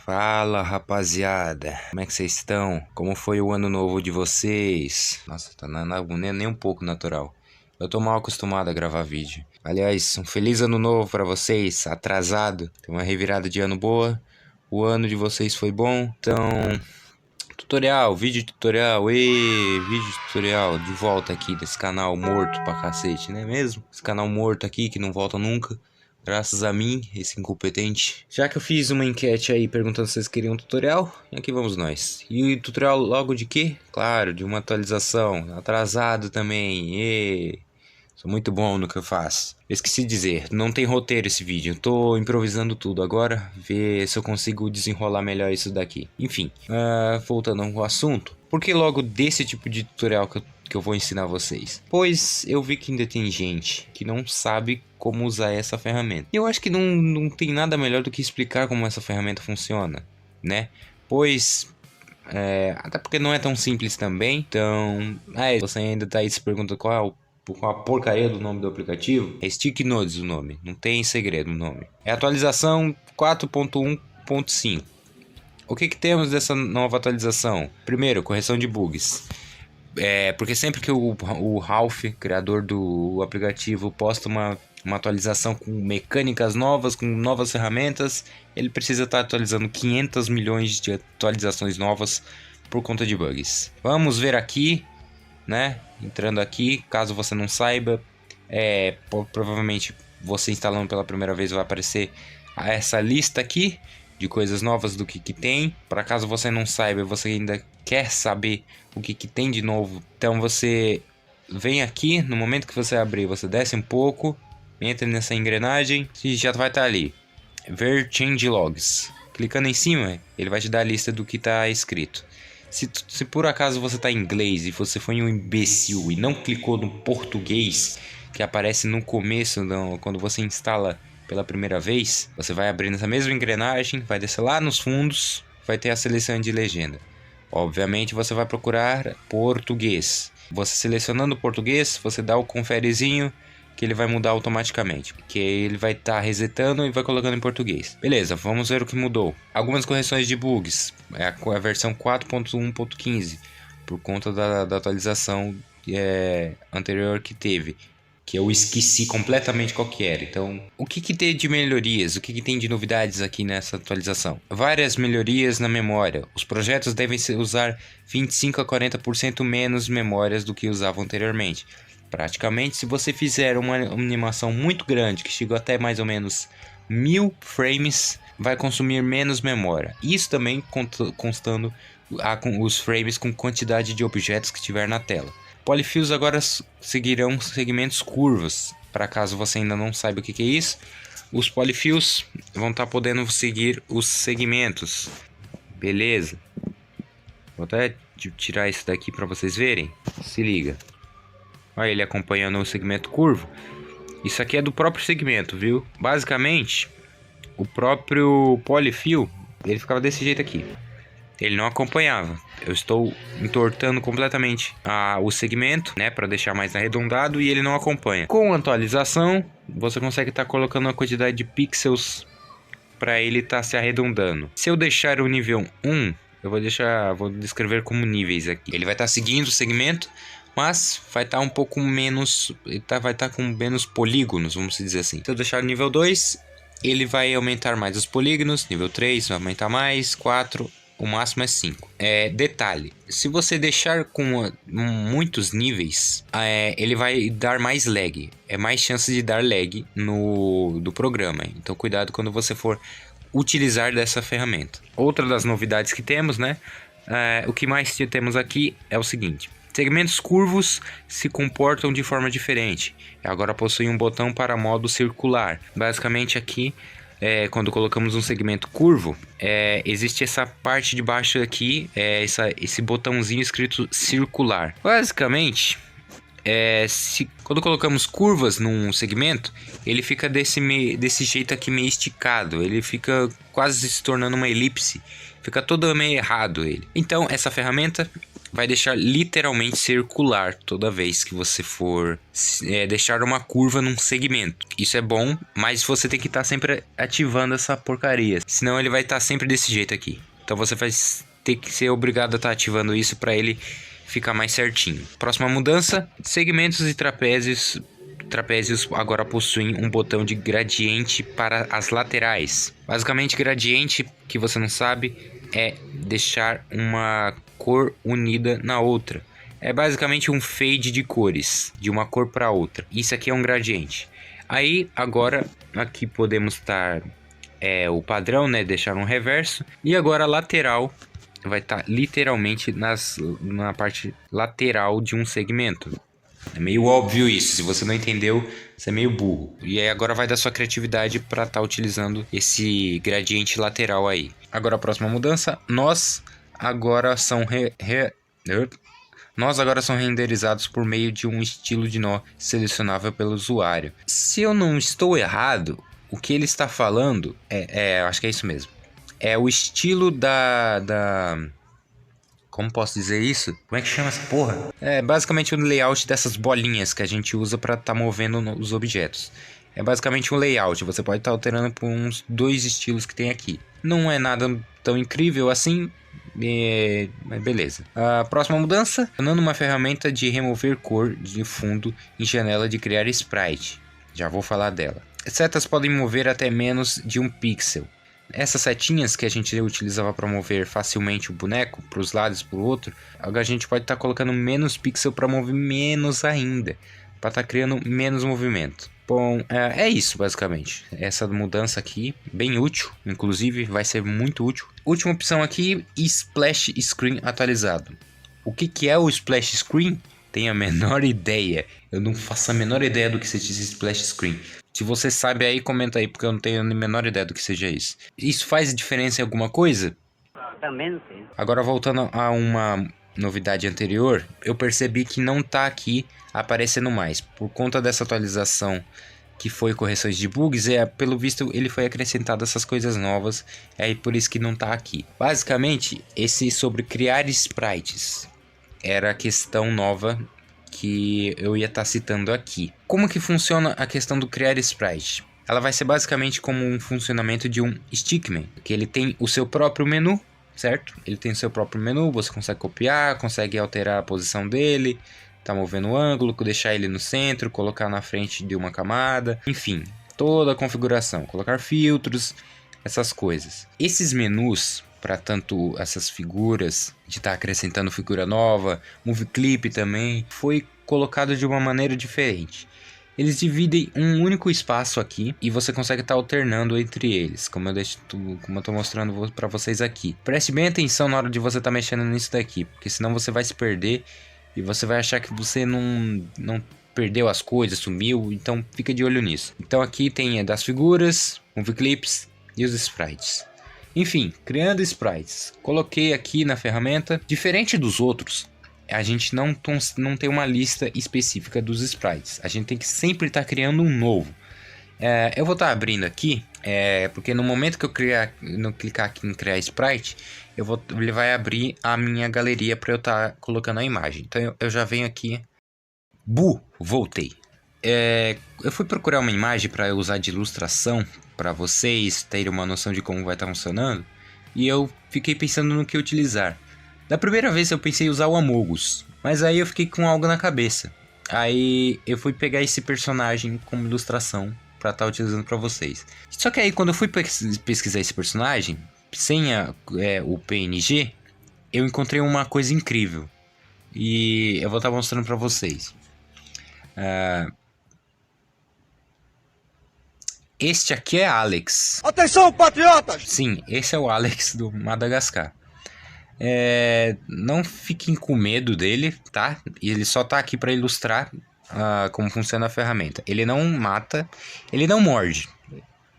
Fala, rapaziada, como é que vocês estão? Como foi o ano novo de vocês? Nossa, tá nem um pouco natural. Eu tô mal acostumado a gravar vídeo. Aliás, um feliz ano novo pra vocês, atrasado. Tem uma revirada de ano boa. O ano de vocês foi bom. Então, tutorial, vídeo tutorial, vídeo tutorial de volta aqui desse canal morto pra cacete, não é mesmo? Esse canal morto aqui que não volta nunca. Graças a mim, esse incompetente. Já que eu fiz uma enquete aí perguntando se vocês queriam um tutorial, aqui vamos nós. E tutorial logo de quê? Claro, de uma atualização. Atrasado também. Sou muito bom no que eu faço. Eu esqueci de dizer, não tem roteiro esse vídeo. Eu tô improvisando tudo agora. Ver se eu consigo desenrolar melhor isso daqui. Enfim, voltando ao assunto. Por que logo desse tipo de tutorial que eu vou ensinar vocês? Pois eu vi que ainda tem gente que não sabe como usar essa ferramenta. E eu acho que não tem nada melhor do que explicar como essa ferramenta funciona, né? Pois... até porque não é tão simples também. Então, você ainda tá aí se perguntando qual a porcaria do nome do aplicativo. É Stick Nodes o nome, não tem segredo o nome. É a atualização 4.1.5. O que temos dessa nova atualização? Primeiro, correção de bugs. Porque sempre que o Ralph, criador do aplicativo, posta uma atualização com mecânicas novas, com novas ferramentas, ele precisa estar atualizando 500 milhões de atualizações novas por conta de bugs. Vamos ver aqui, né? Entrando aqui, caso você não saiba, provavelmente você instalando pela primeira vez vai aparecer essa lista aqui de coisas novas do que tem. Para caso você não saiba, você ainda quer saber o que tem de novo, então você vem aqui, no momento que você abrir, você desce um pouco, entra nessa engrenagem e já vai estar ali, ver change logs. Clicando em cima, ele vai te dar a lista do que está escrito. Se por acaso você está em inglês e você foi um imbecil e não clicou no português que aparece no começo, quando você instala pela primeira vez, você vai abrir nessa mesma engrenagem, vai descer lá nos fundos, vai ter a seleção de legenda. Obviamente você vai procurar português. Você selecionando português, você dá o conferezinho que ele vai mudar automaticamente, que ele vai estar resetando e vai colocando em português. Beleza, vamos ver o que mudou. Algumas correções de bugs, a versão 4.1.15, por conta da atualização anterior que teve, que eu esqueci completamente qual que era. Então, o que tem de melhorias? O que tem de novidades aqui nessa atualização? Várias melhorias na memória. Os projetos devem usar 25 a 40% menos memórias do que usavam anteriormente. Praticamente, se você fizer uma animação muito grande, que chegou até mais ou menos 1000 frames, vai consumir menos memória. Isso também constando os frames com quantidade de objetos que tiver na tela. Polyfills agora seguirão segmentos curvos. Para caso você ainda não saiba o que é isso, os polyfills vão estar podendo seguir os segmentos. Beleza. Vou até tirar isso daqui para vocês verem. Se liga. Olha ele acompanhando o segmento curvo. Isso aqui é do próprio segmento, viu? Basicamente, o próprio polyfill, ele ficava desse jeito aqui. Ele não acompanhava. Eu estou entortando completamente o segmento, né, para deixar mais arredondado, e ele não acompanha. Com a atualização, você consegue estar colocando uma quantidade de pixels para ele estar se arredondando. Se eu deixar o nível 1, vou descrever como níveis aqui. Ele vai estar seguindo o segmento, mas vai estar um pouco menos, vai estar com menos polígonos, vamos dizer assim. Se eu deixar o nível 2, ele vai aumentar mais os polígonos. Nível 3 vai aumentar mais, 4, o máximo é 5. Detalhe, se você deixar com muitos níveis, ele vai dar mais lag. É mais chance de dar lag do programa. Então cuidado quando você for utilizar dessa ferramenta. Outra das novidades que temos, né? O que mais temos aqui é o seguinte. Segmentos curvos se comportam de forma diferente. Agora possui um botão para modo circular. Basicamente aqui, quando colocamos um segmento curvo, existe essa parte de baixo aqui, esse botãozinho escrito circular. Basicamente, quando colocamos curvas num segmento, ele fica desse jeito aqui meio esticado. Ele fica quase se tornando uma elipse. Fica todo meio errado ele. Então essa ferramenta vai deixar literalmente circular toda vez que você for deixar uma curva num segmento. Isso é bom, mas você tem que estar sempre ativando essa porcaria, senão ele vai estar sempre desse jeito aqui. Então você vai ter que ser obrigado a estar ativando isso para ele ficar mais certinho. Próxima mudança, segmentos e trapézios. Trapézios agora possuem um botão de gradiente para as laterais. Basicamente, gradiente, que você não sabe, é deixar uma cor unida na outra. É basicamente um fade de cores, de uma cor para outra. Isso aqui é um gradiente. Aí, agora, aqui podemos estar o padrão, né? Deixar um reverso. E agora a lateral vai estar literalmente na parte lateral de um segmento. É meio óbvio isso, se você não entendeu, você é meio burro. E aí agora vai dar sua criatividade para estar utilizando esse gradiente lateral aí. Agora a próxima mudança, nós agora são renderizados por meio de um estilo de nó selecionável pelo usuário. Se eu não estou errado, o que ele está falando acho que é isso mesmo. É o estilo como posso dizer isso? Como é que chama essa porra? É basicamente o layout dessas bolinhas que a gente usa para estar movendo os objetos. É basicamente um layout, você pode estar alterando por uns 2 estilos que tem aqui. Não é nada tão incrível assim, mas beleza. A próxima mudança, usando uma ferramenta de remover cor de fundo em janela de criar sprite. Já vou falar dela. Setas podem mover até menos de 1 pixel. Essas setinhas que a gente utilizava para mover facilmente o boneco para os lados e para o outro, agora a gente pode estar colocando menos pixel para mover menos ainda, para estar criando menos movimento. Bom, é isso basicamente. Essa mudança aqui, bem útil, inclusive vai ser muito útil. Última opção aqui, Splash Screen atualizado. O que é o Splash Screen? Tenho a menor ideia. Eu não faço a menor ideia do que seja Splash Screen. Se você sabe aí, comenta aí, porque eu não tenho a menor ideia do que seja isso. Isso faz diferença em alguma coisa? Também não sei. Agora voltando a uma novidade anterior, eu percebi que não está aqui aparecendo mais. Por conta dessa atualização que foi correções de bugs, pelo visto ele foi acrescentado essas coisas novas, por isso que não está aqui. Basicamente, esse sobre criar sprites era a questão nova que eu ia estar citando aqui. Como que funciona a questão do criar sprite? Ela vai ser basicamente como um funcionamento de um Stickman, que ele tem o seu próprio menu, certo? Ele tem o seu próprio menu, você consegue copiar, consegue alterar a posição dele, tá movendo o ângulo, deixar ele no centro, colocar na frente de uma camada, enfim, toda a configuração, colocar filtros, essas coisas. Esses menus, para tanto essas figuras, de estar acrescentando figura nova, movie clip também, foi colocado de uma maneira diferente. Eles dividem um único espaço aqui e você consegue estar alternando entre eles, como eu estou mostrando para vocês aqui. Preste bem atenção na hora de você estar mexendo nisso daqui, porque senão você vai se perder e você vai achar que você não perdeu as coisas, sumiu, então fica de olho nisso. Então aqui tem das figuras, movie clips e os sprites. Enfim, criando sprites. Coloquei aqui na ferramenta. Diferente dos outros, a gente não tem uma lista específica dos sprites. A gente tem que sempre estar criando um novo. Eu vou estar abrindo aqui, porque no momento que eu clicar aqui em criar sprite, ele vai abrir a minha galeria para eu estar colocando a imagem. Então eu já venho aqui. Voltei. Eu fui procurar uma imagem para eu usar de ilustração, para vocês terem uma noção de como vai estar funcionando, e eu fiquei pensando no que utilizar. Da primeira vez eu pensei em usar o Amogus, mas aí eu fiquei com algo na cabeça. Aí eu fui pegar esse personagem como ilustração para estar utilizando para vocês. Só que aí quando eu fui pesquisar esse personagem, sem o PNG, eu encontrei uma coisa incrível. E eu vou estar mostrando para vocês. Este aqui é Alex. Atenção, patriotas! Sim, esse é o Alex do Madagascar. Não fiquem com medo dele, tá? Ele só tá aqui para ilustrar como funciona a ferramenta. Ele não mata, ele não morde.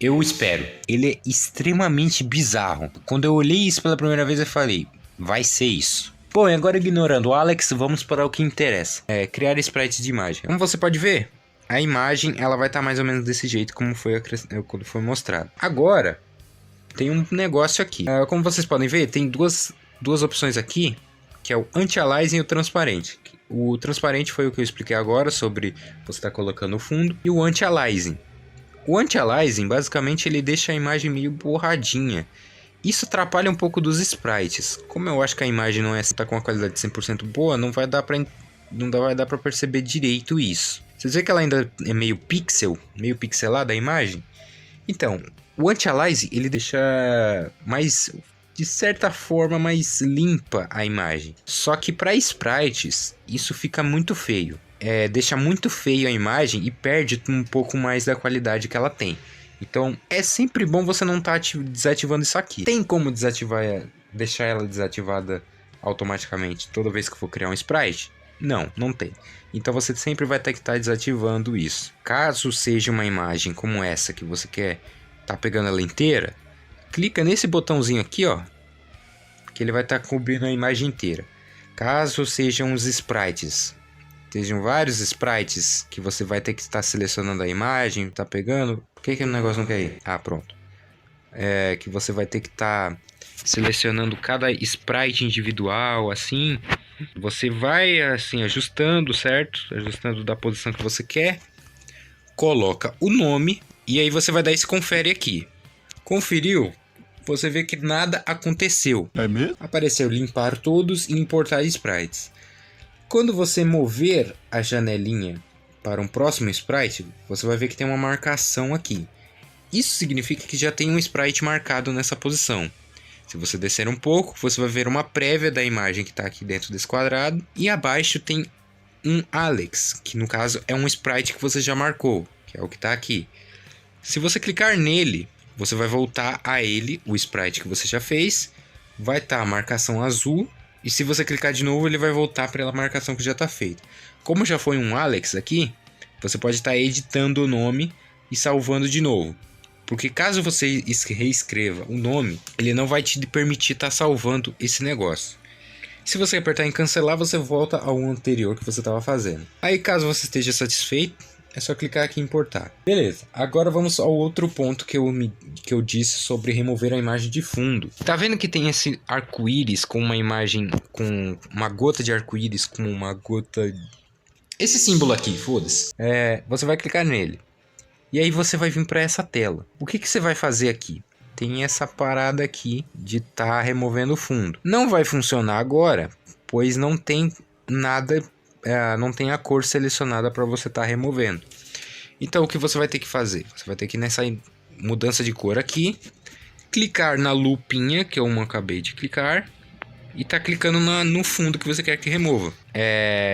Eu espero. Ele é extremamente bizarro. Quando eu olhei isso pela primeira vez, eu falei, vai ser isso. Bom, e agora ignorando o Alex, vamos para o que interessa. Criar sprites de imagem. Como você pode ver, a imagem ela vai estar mais ou menos desse jeito como foi quando foi mostrado. Agora, tem um negócio aqui. Como vocês podem ver, tem duas opções aqui que é o anti-aliasing e o transparente. O transparente foi o que eu expliquei agora sobre você estar colocando o fundo. E o anti-aliasing. O anti-aliasing, basicamente, ele deixa a imagem meio borradinha. Isso atrapalha um pouco dos sprites. Como eu acho que a imagem não está com uma qualidade 100% boa, não vai dar para perceber direito isso. Vocês veem que ela ainda é meio pixelada a imagem? Então, o anti-aliasing, ele deixa mais, de certa forma, mais limpa a imagem. Só que para sprites, isso fica muito feio. Deixa muito feio a imagem e perde um pouco mais da qualidade que ela tem. Então, é sempre bom você não estar desativando isso aqui. Tem como deixar ela desativada automaticamente toda vez que for criar um sprite? Não, não tem. Então você sempre vai ter que estar desativando isso. Caso seja uma imagem como essa que você quer estar pegando ela inteira, clica nesse botãozinho aqui, ó, que ele vai estar cobrindo a imagem inteira. Caso sejam os sprites, sejam vários sprites que você vai ter que estar selecionando a imagem, tá pegando. Por que o negócio não quer ir? Ah, pronto. Que você vai ter que estar selecionando cada sprite individual, assim. Você vai, assim, ajustando, certo? Ajustando da posição que você quer. Coloca o nome e aí você vai dar esse confere aqui. Conferiu? Você vê que nada aconteceu. É mesmo? Apareceu limpar todos e importar sprites. Quando você mover a janelinha para um próximo sprite, você vai ver que tem uma marcação aqui. Isso significa que já tem um sprite marcado nessa posição. Se você descer um pouco, você vai ver uma prévia da imagem que está aqui dentro desse quadrado. E abaixo tem um Alex, que no caso é um sprite que você já marcou, que é o que está aqui. Se você clicar nele, você vai voltar a ele, o sprite que você já fez. Vai estar a marcação azul. E se você clicar de novo, ele vai voltar para a marcação que já está feita. Como já foi um Alex aqui, você pode estar editando o nome e salvando de novo. Porque caso você reescreva o nome, ele não vai te permitir estar salvando esse negócio. Se você apertar em cancelar, você volta ao anterior que você estava fazendo. Aí caso você esteja satisfeito, é só clicar aqui em importar. Beleza, agora vamos ao outro ponto que eu disse sobre remover a imagem de fundo. Tá vendo que tem esse arco-íris com uma imagem, com uma gota de arco-íris, com uma gota... Esse símbolo aqui, foda-se. Você vai clicar nele. E aí você vai vir para essa tela. O que você vai fazer aqui? Tem essa parada aqui de estar removendo o fundo. Não vai funcionar agora, pois não tem nada... não tem a cor selecionada para você estar removendo. Então o que você vai ter que fazer? Você vai ter que ir nessa mudança de cor aqui, clicar na lupinha que eu acabei de clicar e tá clicando no fundo que você quer que remova.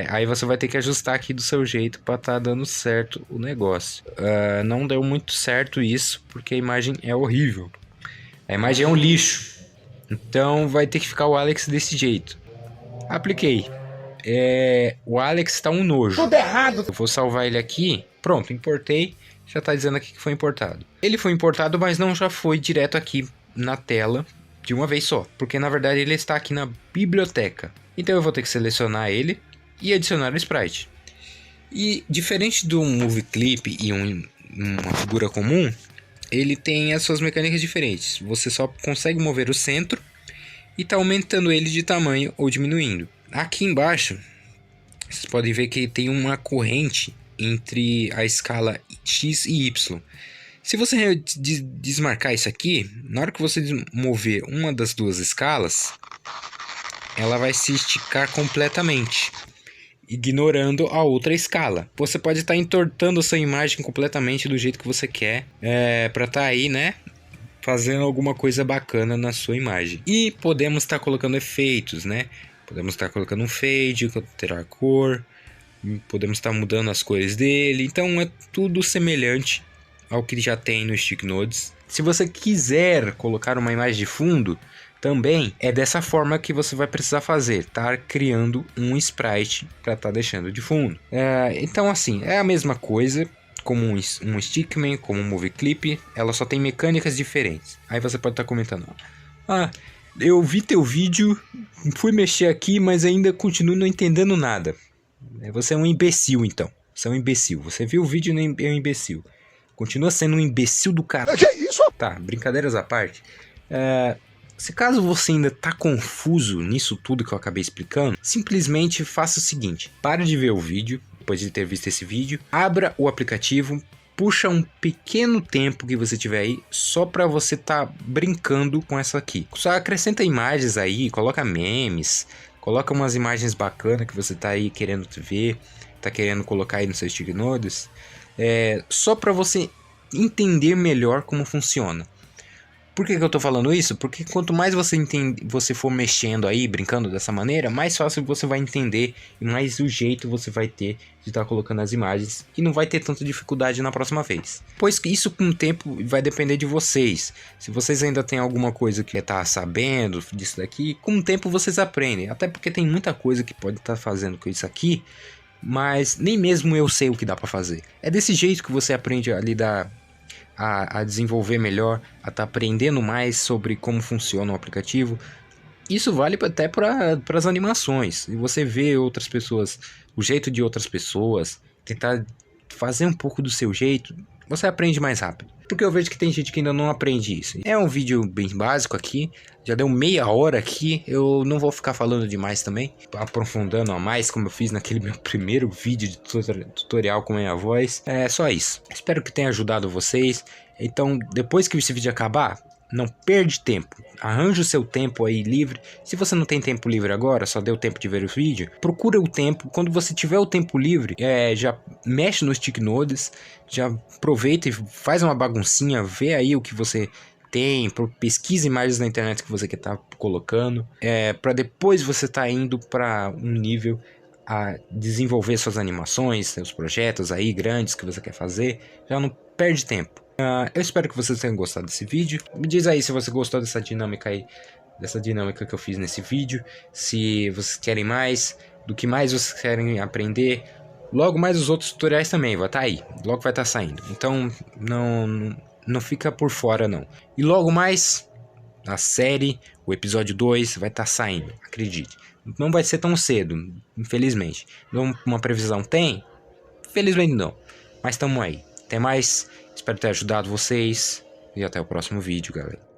Aí você vai ter que ajustar aqui do seu jeito para tá dando certo o negócio. Não deu muito certo isso porque a imagem é horrível. A imagem é um lixo. Então vai ter que ficar o Alex desse jeito. Apliquei. O Alex tá um nojo. Tudo errado. Eu vou salvar ele aqui. Pronto, importei. Já tá dizendo aqui que foi importado. Ele foi importado, mas não já foi direto aqui na tela de uma vez só. Porque na verdade ele está aqui na biblioteca. Então eu vou ter que selecionar ele e adicionar o sprite. E diferente do Movie Clip e uma figura comum, ele tem as suas mecânicas diferentes. Você só consegue mover o centro e tá aumentando ele de tamanho ou diminuindo. Aqui embaixo, vocês podem ver que tem uma corrente entre a escala X e Y. Se você desmarcar isso aqui, na hora que você mover uma das duas escalas, ela vai se esticar completamente, ignorando a outra escala. Você pode estar entortando a sua imagem completamente do jeito que você quer, para estar aí, né? Fazendo alguma coisa bacana na sua imagem. E podemos estar colocando efeitos, né? Podemos estar colocando um fade, alterar a cor, podemos estar mudando as cores dele. Então é tudo semelhante ao que já tem no Stick Nodes. Se você quiser colocar uma imagem de fundo, também é dessa forma que você vai precisar fazer, tá criando um sprite para estar deixando de fundo. Então assim, é a mesma coisa como um Stickman, como um Movie Clip, ela só tem mecânicas diferentes. Aí você pode estar comentando, eu vi teu vídeo, fui mexer aqui, mas ainda continuo não entendendo nada. Você é um imbecil, então. Você é um imbecil. Você viu o vídeo e é um imbecil. Continua sendo um imbecil do cara. Que isso? Tá, brincadeiras à parte. Se caso você ainda tá confuso nisso tudo que eu acabei explicando, simplesmente faça o seguinte: pare de ver o vídeo, depois de ter visto esse vídeo, abra o aplicativo, puxa um pequeno tempo que você tiver aí, só para você tá brincando com essa aqui. Só acrescenta imagens aí, coloca memes, coloca umas imagens bacanas que você tá aí querendo ver, tá querendo colocar aí no seu Stick Notes, só para você entender melhor como funciona. Por que eu tô falando isso? Porque quanto mais você for mexendo aí, brincando dessa maneira, mais fácil você vai entender e mais o jeito você vai ter de estar colocando as imagens e não vai ter tanta dificuldade na próxima vez. Pois isso com o tempo vai depender de vocês. Se vocês ainda têm alguma coisa que tá sabendo disso daqui, com o tempo vocês aprendem. Até porque tem muita coisa que pode estar fazendo com isso aqui, mas nem mesmo eu sei o que dá para fazer. É desse jeito que você aprende a lidar, a desenvolver melhor, a estar aprendendo mais sobre como funciona o aplicativo. Isso vale até para as animações. E você vê outras pessoas, o jeito de outras pessoas, tentar fazer um pouco do seu jeito, você aprende mais rápido. Porque eu vejo que tem gente que ainda não aprende isso. É um vídeo bem básico aqui, já deu meia hora aqui, eu não vou ficar falando demais também, aprofundando a mais, como eu fiz naquele meu primeiro vídeo de tutorial com a minha voz. É só isso. Espero que tenha ajudado vocês. Então, depois que esse vídeo acabar, não perde tempo, arranje o seu tempo aí livre. Se você não tem tempo livre agora, só deu tempo de ver o vídeo, procura o tempo. Quando você tiver o tempo livre, já mexe nos Stick Notes, já aproveita e faz uma baguncinha, vê aí o que você tem, pesquisa imagens na internet que você quer estar colocando, para depois você estar indo para um nível a desenvolver suas animações, seus projetos aí grandes que você quer fazer. Já não perde tempo. Eu espero que vocês tenham gostado desse vídeo. Me diz aí se você gostou dessa dinâmica aí, dessa dinâmica que eu fiz nesse vídeo. Se vocês querem mais, do que mais vocês querem aprender. Logo mais os outros tutoriais também, vai estar aí. Logo vai estar saindo. Então não fica por fora não. E logo mais a série, o episódio 2 vai estar saindo, acredite. Não vai ser tão cedo, infelizmente. Uma previsão tem? Infelizmente não. Mas estamos aí. Até mais. Espero ter ajudado vocês. E até o próximo vídeo, galera.